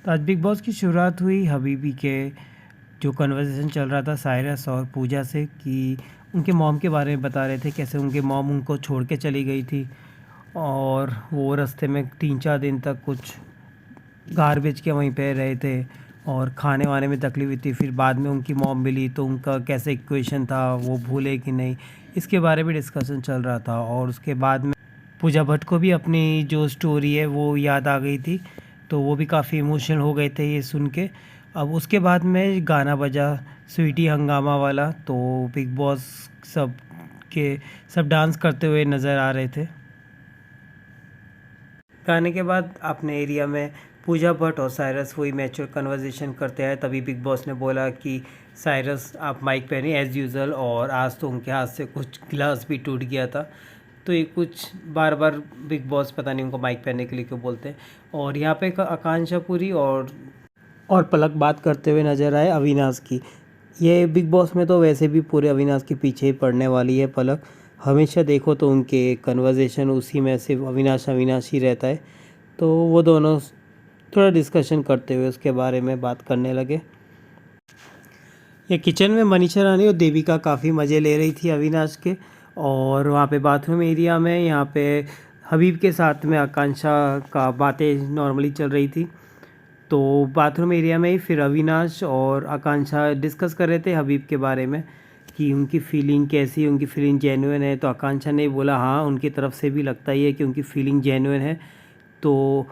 तो आज big boss की शुरुआत हुई हबीबी के जो कन्वर्सेशन चल रहा था साइरस और पूजा से कि उनके मॉम के बारे में बता रहे थे कैसे उनके मॉम उनको छोड़ के चली गई थी और वो रास्ते में 3-4 दिन तक कुछ गार्बेज के वहीं पे रहे थे और खाने वाने में तकलीफ हुई थी। फिर बाद में उनकी मॉम मिली तो उनका कैसे इक्वेशन था वो भूले कि नहीं, इसके बारे में डिस्कशन चल रहा था। और उसके बाद में पूजा भट्ट को भी अपनी जो स्टोरी है वो याद आ गई थी, तो वो भी काफ़ी इमोशनल हो गए थे ये सुन के। अब उसके बाद में गाना बजा स्वीटी हंगामा वाला, तो बिग बॉस सब के सब डांस करते हुए नज़र आ रहे थे। गाने के बाद अपने एरिया में पूजा भट्ट और साइरस वही मैच्योर कन्वर्सेशन करते हैं। तभी बिग बॉस ने बोला कि साइरस आप माइक पहने एज़ यूज़ुअल, और आज तो उनके हाथ से कुछ गिलास भी टूट गया था। तो ये कुछ बार बार बिग बॉस पता नहीं उनको माइक पहनने के लिए क्यों बोलते हैं। और यहाँ पे आकांक्षा पुरी और पलक बात करते हुए नज़र आए अविनाश की। ये बिग बॉस में तो वैसे भी पूरे अविनाश के पीछे ही पड़ने वाली है पलक। हमेशा देखो तो उनके कन्वर्सेशन उसी में सिर्फ अविनाश अविनाश ही रहता है। तो वो दोनों थोड़ा डिस्कशन करते हुए उसके बारे में बात करने लगे। ये किचन में मनीषा रानी और देविका काफ़ी मज़े ले रही थी अविनाश के। और वहाँ पे बाथरूम एरिया में यहाँ पे हबीब के साथ में आकांक्षा का बातें नॉर्मली चल रही थी। तो बाथरूम एरिया में ही फिर अविनाश और आकांक्षा डिस्कस कर रहे थे हबीब के बारे में कि उनकी फ़ीलिंग कैसी है, उनकी फ़ीलिंग जेन्युइन है। तो आकांक्षा ने बोला हाँ उनकी तरफ से भी लगता ही है कि उनकी फ़ीलिंग जेन्युइन है। तो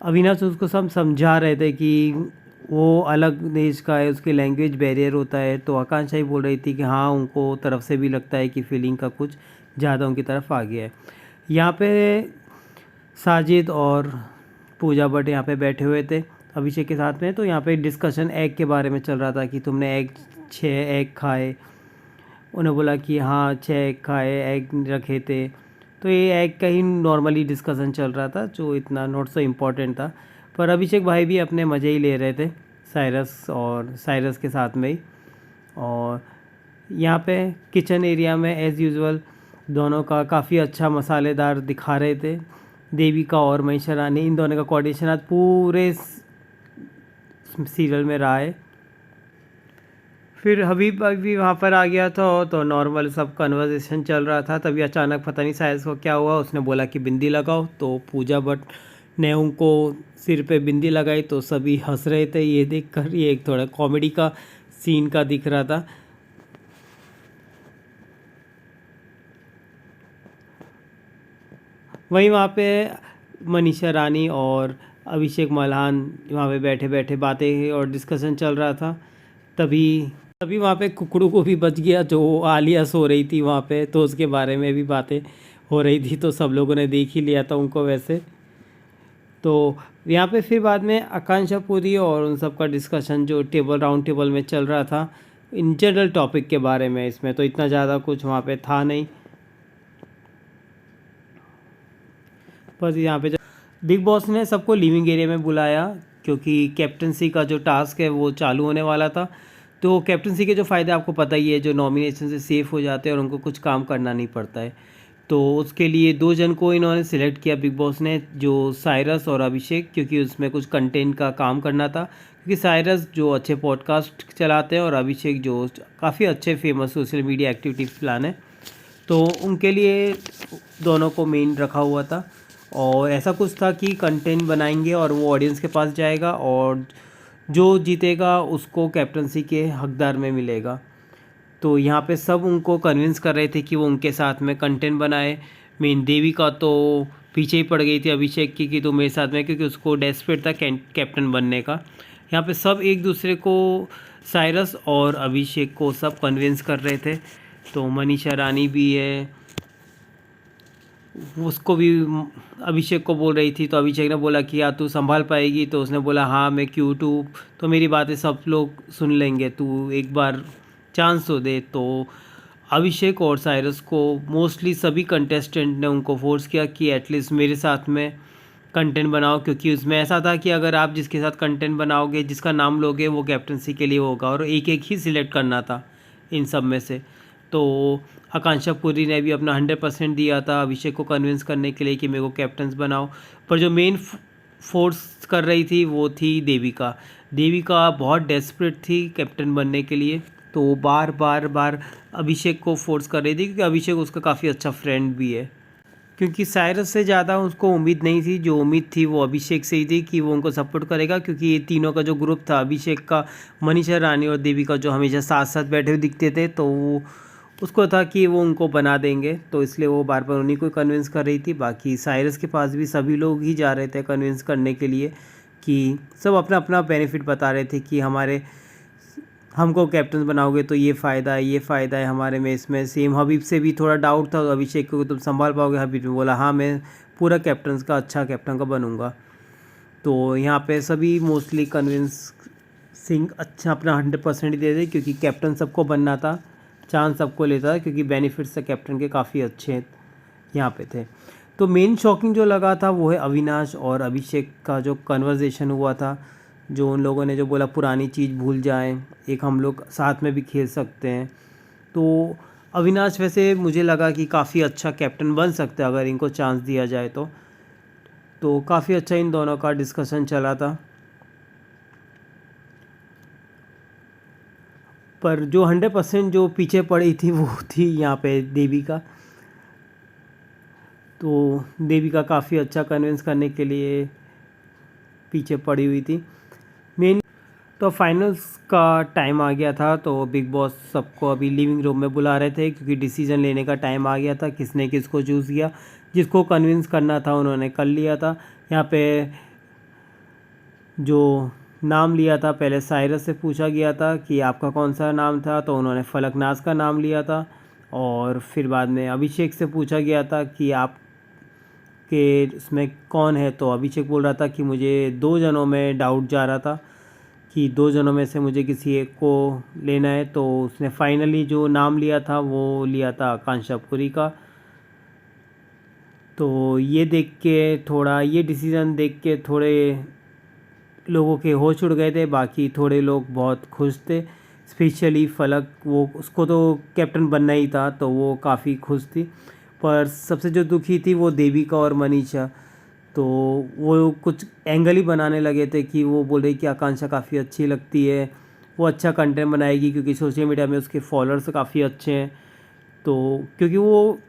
अविनाश उसको सब समझा रहे थे कि वो अलग देश का है, उसकी लैंग्वेज बैरियर होता है। तो आकांक्षा ही बोल रही थी कि हाँ उनको तरफ से भी लगता है कि फ़ीलिंग का कुछ ज़्यादा उनकी तरफ आ गया है। यहाँ पे साजिद और पूजा भट्ट यहाँ पे बैठे हुए थे अभिषेक के साथ में। तो यहाँ पे डिस्कशन एग के बारे में चल रहा था कि तुमने 6 एग खाए। उन्हें बोला कि हाँ 6 एग खाए, एग रखे थे। तो ये एग का ही नॉर्मली डिस्कशन चल रहा था जो इतना नॉट सो इम्पोर्टेंट था। पर अभिषेक भाई भी अपने मज़े ही ले रहे थे साइरस के साथ में ही। और यहाँ पे किचन एरिया में एज़ यूजुअल दोनों का काफ़ी अच्छा मसालेदार दिखा रहे थे। देविका और मनीषा रानी, इन दोनों का कोऑर्डिनेशन आज पूरे सीरियल में रहा है। फिर हबीब भी वहाँ पर आ गया था तो नॉर्मल सब कन्वर्सेशन चल रहा था। तभी अचानक पता नहीं साइज को क्या हुआ, उसने बोला कि बिंदी लगाओ। तो पूजा भट्ट ने उनको सिर पे बिंदी लगाई तो सभी हंस रहे थे ये देखकर। ये एक थोड़ा कॉमेडी का सीन का दिख रहा था। वहीं वहाँ पे मनीषा रानी और अभिषेक मल्हान वहाँ पे बैठे बैठे बातें और डिस्कशन चल रहा था। तभी वहाँ पे कुकड़ू को भी बच गया, जो आलिया सो रही थी वहाँ पे, तो उसके बारे में भी बातें हो रही थी। तो सब लोगों ने देख ही लिया था उनको वैसे। तो यहाँ पे फिर बाद में आकांक्षा पुरी और उन सब का डिस्कशन जो राउंड टेबल में चल रहा था इन जनरल टॉपिक के बारे में। इसमें तो इतना ज़्यादा कुछ वहाँ पे था नहीं। बस यहाँ पे बिग बॉस ने सबको लिविंग एरिया में बुलाया क्योंकि कैप्टनसी का जो टास्क है वो चालू होने वाला था। तो कैप्टनसी के जो फ़ायदे आपको पता ही है, जो नॉमिनेशन से सेफ़ हो जाते हैं और उनको कुछ काम करना नहीं पड़ता है। तो उसके लिए 2 जन को इन्होंने सिलेक्ट किया बिग बॉस ने, जो साइरस और अभिषेक, क्योंकि उसमें कुछ कंटेंट का काम करना था। क्योंकि साइरस जो अच्छे पॉडकास्ट चलाते हैं और अभिषेक जो काफ़ी अच्छे famous social media activity plan है, तो उनके लिए दोनों को मेन रखा हुआ था। और ऐसा कुछ था कि कंटेंट बनाएंगे और वो ऑडियंस के पास जाएगा और जो जीतेगा उसको कैप्टनसी के हकदार में मिलेगा। तो यहाँ पे सब उनको कन्विंस कर रहे थे कि वो उनके साथ में कंटेंट बनाए। मेन देविका तो पीछे ही पड़ गई थी अभिषेक की कि तुम मेरे साथ में, क्योंकि उसको डेस्परेट था कैप्टन बनने का। यहाँ पे सब एक दूसरे को, साइरस और अभिषेक को सब कन्विंस कर रहे थे। तो मनीषा रानी भी है, उसको भी अभिषेक को बोल रही थी। तो अभिषेक ने बोला कि यार तू संभाल पाएगी, तो उसने बोला हाँ मैं क्यूट हूँ, तो मेरी बातें सब लोग सुन लेंगे, तू एक बार चांस तो दे। तो अभिषेक और साइरस को मोस्टली सभी कंटेस्टेंट ने उनको फोर्स किया कि एटलीस्ट मेरे साथ में कंटेंट बनाओ, क्योंकि उसमें ऐसा था कि अगर आप जिसके साथ कंटेंट बनाओगे, जिसका नाम लोगे, वो कैप्टनसी के लिए होगा और एक एक ही सिलेक्ट करना था इन सब में से। तो आकांक्षा पुरी ने भी अपना 100% दिया था अभिषेक को कन्विंस करने के लिए कि मेरे को कैप्टन्स बनाओ। पर जो मेन फोर्स कर रही थी वो थी देविका। देविका बहुत डेस्परेट थी कैप्टन बनने के लिए, तो वो बार बार बार अभिषेक को फोर्स कर रही थी, क्योंकि अभिषेक उसका काफ़ी अच्छा फ्रेंड भी है। क्योंकि साइरस से ज़्यादा उसको उम्मीद नहीं थी, जो उम्मीद थी वो अभिषेक से ही थी कि वो उनको सपोर्ट करेगा, क्योंकि ये तीनों का जो ग्रुप था, अभिषेक का, मनीषा रानी और देविका, जो हमेशा साथ साथ बैठे हुए दिखते थे, तो वो उसको था कि वो उनको बना देंगे, तो इसलिए वो बार बार उन्हीं को कन्विंस कर रही थी। बाकी साइरस के पास भी सभी लोग ही जा रहे थे कन्विंस करने के लिए, कि सब अपना अपना बेनिफिट बता रहे थे कि हमको कैप्टन बनाओगे तो ये फ़ायदा है, ये फ़ायदा है हमारे में इसमें। सेम हबीब से भी थोड़ा डाउट था अभिषेक को, तुम संभाल पाओगे। हबीब ने बोला हाँ, मैं पूरा कैप्टन का अच्छा कैप्टन का बनूंगा। तो यहाँ पे सभी मोस्टली कन्विंसिंग अच्छा अपना 100% ही दे दे, क्योंकि कैप्टन सबको बनना था, चांस सबको लेता था, क्योंकि बेनिफिट्स से कैप्टन के काफ़ी अच्छे यहाँ पे थे। तो मेन शॉकिंग जो लगा था वो है अविनाश और अभिषेक का जो कन्वर्जेशन हुआ था, जो उन लोगों ने जो बोला पुरानी चीज़ भूल जाएं, एक हम लोग साथ में भी खेल सकते हैं। तो अविनाश वैसे मुझे लगा कि काफ़ी अच्छा कैप्टन बन सकता है अगर इनको चांस दिया जाए तो काफ़ी अच्छा इन दोनों का डिस्कशन चला था। पर जो 100% जो पीछे पड़ी थी वो थी यहाँ पे देविका। तो देविका काफ़ी अच्छा कन्विंस करने के लिए पीछे पड़ी हुई थी। मेन तो फाइनल्स का टाइम आ गया था, तो बिग बॉस सबको अभी लिविंग रूम में बुला रहे थे, क्योंकि डिसीजन लेने का टाइम आ गया था, किसने किसको चूज़ किया। जिसको कन्विंस करना था उन्होंने कर लिया था। यहाँ पे जो नाम लिया था, पहले साइरस से पूछा गया था कि आपका कौन सा नाम था, तो उन्होंने फलकनाज का नाम लिया था। और फिर बाद में अभिषेक से पूछा गया था कि आप कि इसमें कौन है, तो अभिषेक बोल रहा था कि मुझे 2 जनों में डाउट जा रहा था, कि 2 जनों में से मुझे किसी एक को लेना है। तो उसने फाइनली जो नाम लिया था वो लिया था आकांक्षा पुरी का। तो ये देख के थोड़ा, ये डिसीज़न देख के थोड़े लोगों के होश उड़ गए थे, बाकी थोड़े लोग बहुत खुश थे। स्पेशली फलक, वो उसको तो कैप्टन बनना ही था, तो वो काफ़ी खुश थी। पर सबसे जो दुखी थी वो देविका और मनीषा। तो वो कुछ एंगल ही बनाने लगे थे कि वो बोल रही कि आकांक्षा काफ़ी अच्छी लगती है, वो अच्छा कंटेंट बनाएगी, क्योंकि सोशल मीडिया में उसके फॉलोअर्स काफ़ी अच्छे हैं। तो क्योंकि वो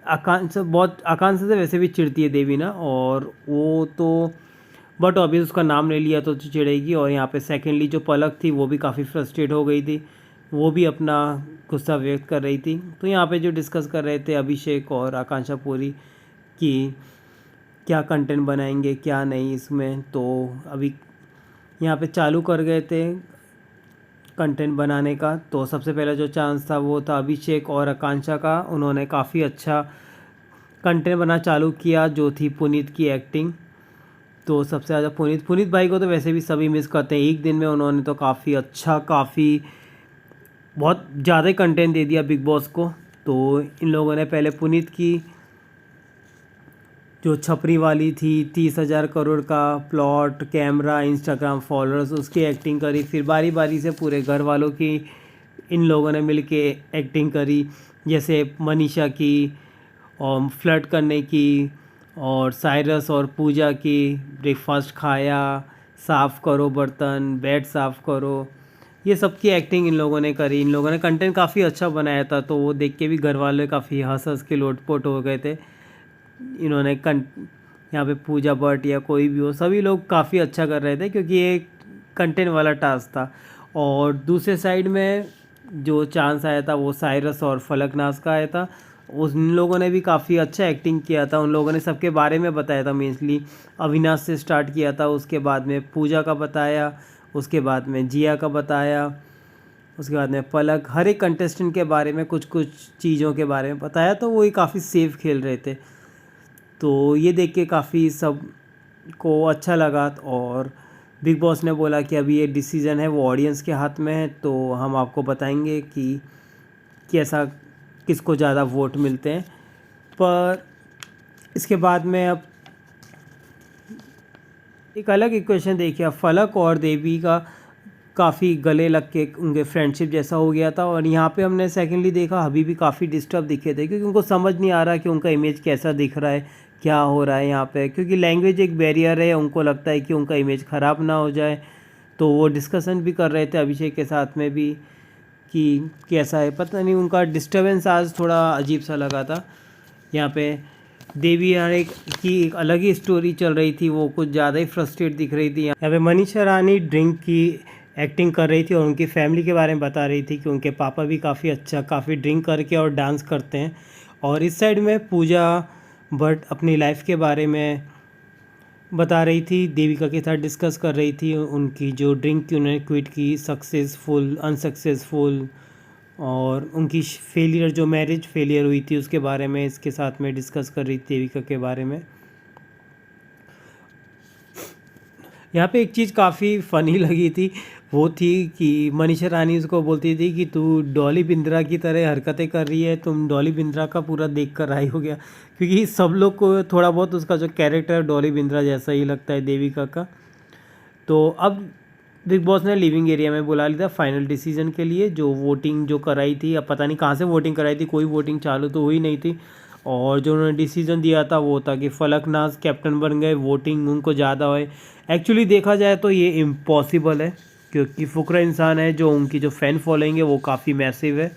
आकांक्षा से वैसे भी चिढ़ती है देवी ना, और वो तो बट अभी उसका नाम ले लिया तो चिढ़ेगी। और यहाँ पे सेकेंडली जो पलक थी वो भी काफ़ी फ्रस्ट्रेट हो गई थी, वो भी अपना गुस्सा व्यक्त कर रही थी। तो यहाँ पे जो डिस्कस कर रहे थे अभिषेक और आकांक्षा पूरी कि क्या कंटेंट बनाएंगे क्या नहीं इसमें, तो अभी यहाँ पे चालू कर गए थे कंटेंट बनाने का। तो सबसे पहला जो चांस था वो था अभिषेक और आकांक्षा का। उन्होंने काफ़ी अच्छा कंटेंट बना चालू किया, जो थी पुनीत की एक्टिंग। तो सबसे ज़्यादा पुनीत भाई को तो वैसे भी सभी मिस करते हैं। एक दिन में उन्होंने तो काफ़ी अच्छा, काफ़ी बहुत ज़्यादा कंटेंट दे दिया बिग बॉस को। तो इन लोगों ने पहले पुनीत की जो छपरी वाली थी, 30,000 करोड़ का प्लॉट, कैमरा, इंस्टाग्राम फॉलोअर्स, उसकी एक्टिंग करी। फिर बारी बारी से पूरे घर वालों की इन लोगों ने मिल के एक्टिंग करी, जैसे मनीषा की और फ्लर्ट करने की, और साइरस और पूजा की ब्रेकफास्ट खाया, साफ़ करो बर्तन, बेड साफ़ करो, ये सब की एक्टिंग इन लोगों ने करी। इन लोगों ने कंटेंट काफ़ी अच्छा बनाया था, तो वो देख के भी घर वाले काफ़ी हंस हंस के लोटपोट हो गए थे। इन्होंने यहाँ पे पूजा भट्ट या कोई भी हो, सभी लोग काफ़ी अच्छा कर रहे थे, क्योंकि ये कंटेंट वाला टास्क था। और दूसरे साइड में जो चांस आया था वो साइरस और फलकनाज का आया था। उन लोगों ने भी काफ़ी अच्छा एक्टिंग किया था। उन लोगों ने सबके बारे में बताया था, मेनली अविनाश से स्टार्ट किया था, उसके बाद में पूजा का बताया, उसके बाद में जिया का बताया, उसके बाद में पलक, हर एक कंटेस्टेंट के बारे में कुछ कुछ चीज़ों के बारे में बताया। तो वो ही काफ़ी सेफ खेल रहे थे, तो ये देख के काफ़ी सब को अच्छा लगा। और बिग बॉस ने बोला कि अभी ये डिसीज़न है वो ऑडियंस के हाथ में है, तो हम आपको बताएंगे कि कैसा, किसको ज़्यादा वोट मिलते हैं। पर इसके बाद में अब एक अलग इक्वेशन देखिए, फलक और देवी का काफ़ी गले लग के उनके फ्रेंडशिप जैसा हो गया था। और यहाँ पे हमने सेकेंडली देखा हबीबी काफ़ी डिस्टर्ब दिखे थे, क्योंकि उनको समझ नहीं आ रहा कि उनका इमेज कैसा दिख रहा है, क्या हो रहा है यहाँ पे, क्योंकि लैंग्वेज एक बैरियर है, उनको लगता है कि उनका इमेज ख़राब ना हो जाए। तो वो डिस्कशन भी कर रहे थे अभिषेक के साथ में भी कि कैसा है, पता नहीं उनका डिस्टर्बेंस आज थोड़ा अजीब सा लगा था। यहाँ पे देवी यार की एक अलग ही स्टोरी चल रही थी, वो कुछ ज़्यादा ही फ्रस्ट्रेट दिख रही थी। यहाँ पे मनीषा रानी ड्रिंक की एक्टिंग कर रही थी और उनकी फैमिली के बारे में बता रही थी कि उनके पापा भी काफ़ी ड्रिंक करके और डांस करते हैं। और इस साइड में पूजा भट्ट अपनी लाइफ के बारे में बता रही थी, देविका के साथ डिस्कस कर रही थी उनकी जो ड्रिंक की उन्होंने क्विट की, सक्सेसफुल अनसक्सेसफुल, और उनकी फेलियर जो मैरिज फेलियर हुई थी उसके बारे में इसके साथ में डिस्कस कर रही थी देविका के बारे में। यहाँ पे एक चीज़ काफ़ी फ़नी लगी थी, वो थी कि मनीषा रानी उसको बोलती थी कि तू डॉली बिंद्रा की तरह हरकतें कर रही है, तुम डॉली बिंद्रा का पूरा देख कर आई हो गया, क्योंकि सब लोग को थोड़ा बहुत उसका जो कैरेक्टर डॉली बिंद्रा जैसा ही लगता है देविका का। तो अब बिग बॉस ने लिविंग एरिया में बुला लिया था फाइनल डिसीजन के लिए, जो वोटिंग जो कराई थी, अब पता नहीं कहाँ से वोटिंग कराई थी, कोई वोटिंग चालू तो हुई नहीं थी। और जो उन्होंने डिसीजन दिया था वो था कि फलकनाज कैप्टन बन गए, वोटिंग उनको ज़्यादा हुए। एक्चुअली देखा जाए तो ये इम्पॉसिबल है, क्योंकि फुकरा इंसान है, जो उनकी जो फ़ैन फॉलोइंग है वो काफ़ी मैसिव है।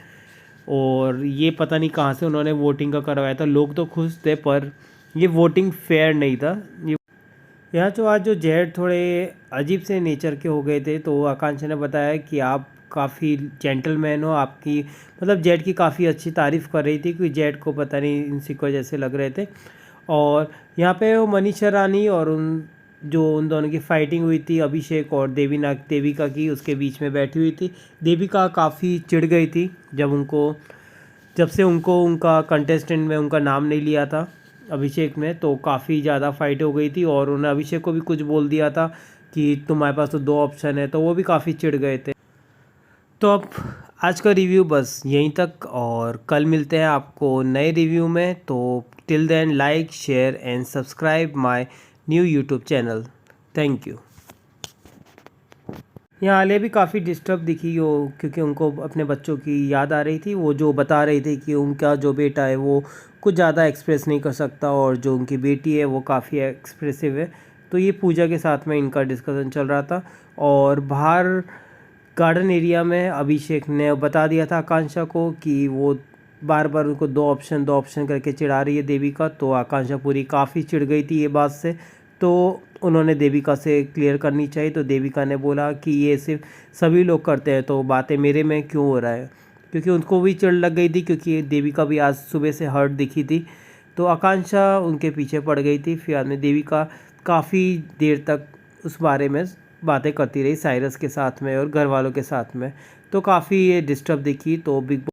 और ये पता नहीं कहाँ से उन्होंने वोटिंग का करवाया था, लोग तो खुश थे पर ये वोटिंग फेयर नहीं था। ये यहाँ तो आज जो जेड थोड़े अजीब से नेचर के हो गए थे, तो आकांक्षा ने बताया कि आप काफ़ी जेंटलमैन हो, आपकी मतलब जेड की काफ़ी अच्छी तारीफ़ कर रही थी, क्योंकि जेड को पता नहीं इनसिक्योर जैसे लग रहे थे। और यहाँ पे वो मनीषा रानी और उन दोनों की फाइटिंग हुई थी, अभिषेक और देविका की, उसके बीच में बैठी हुई थी। देविका काफ़ी चिढ़ गई थी जब से उनको उनका कंटेस्टेंट में उनका नाम नहीं लिया था अभिषेक ने, तो काफ़ी ज़्यादा फाइट हो गई थी। और उन्होंने अभिषेक को भी कुछ बोल दिया था कि तुम्हारे पास तो 2 ऑप्शन है, तो वो भी काफ़ी चिढ़ गए थे। तो अब आज का रिव्यू बस यहीं तक, और कल मिलते हैं आपको नए रिव्यू में। तो till then like share and subscribe my new YouTube channel. Thank you. यहाँ आलिया भी काफ़ी डिस्टर्ब दिखी हो, क्योंकि उनको अपने बच्चों की याद आ रही थी। वो जो बता रही थी कि उनका जो बेटा है वो कुछ ज़्यादा एक्सप्रेस नहीं कर सकता, और जो उनकी बेटी है वो काफ़ी एक्सप्रेसिव है। तो ये पूजा के साथ में इनका डिस्कशन चल रहा था। और बाहर गार्डन एरिया में अभिषेक ने बता दिया था आकांक्षा को कि वो बार बार उनको 2 ऑप्शन करके चिढ़ा रही है देविका। तो आकांक्षा पूरी काफ़ी चिढ़ गई थी ये बात से, तो उन्होंने देविका से क्लियर करनी चाहिए। तो देविका ने बोला कि ये सिर्फ सभी लोग करते हैं, तो बातें मेरे में क्यों हो रहा है, क्योंकि उनको भी चिढ़ लग गई थी, क्योंकि देविका भी आज सुबह से हर्ट दिखी थी। तो आकांक्षा उनके पीछे पड़ गई थी। फिर में देविका काफ़ी देर तक उस बारे में बातें करती रही साइरस के साथ में और घर वालों के साथ में, तो काफ़ी ये डिस्टर्ब दिखी। तो बिग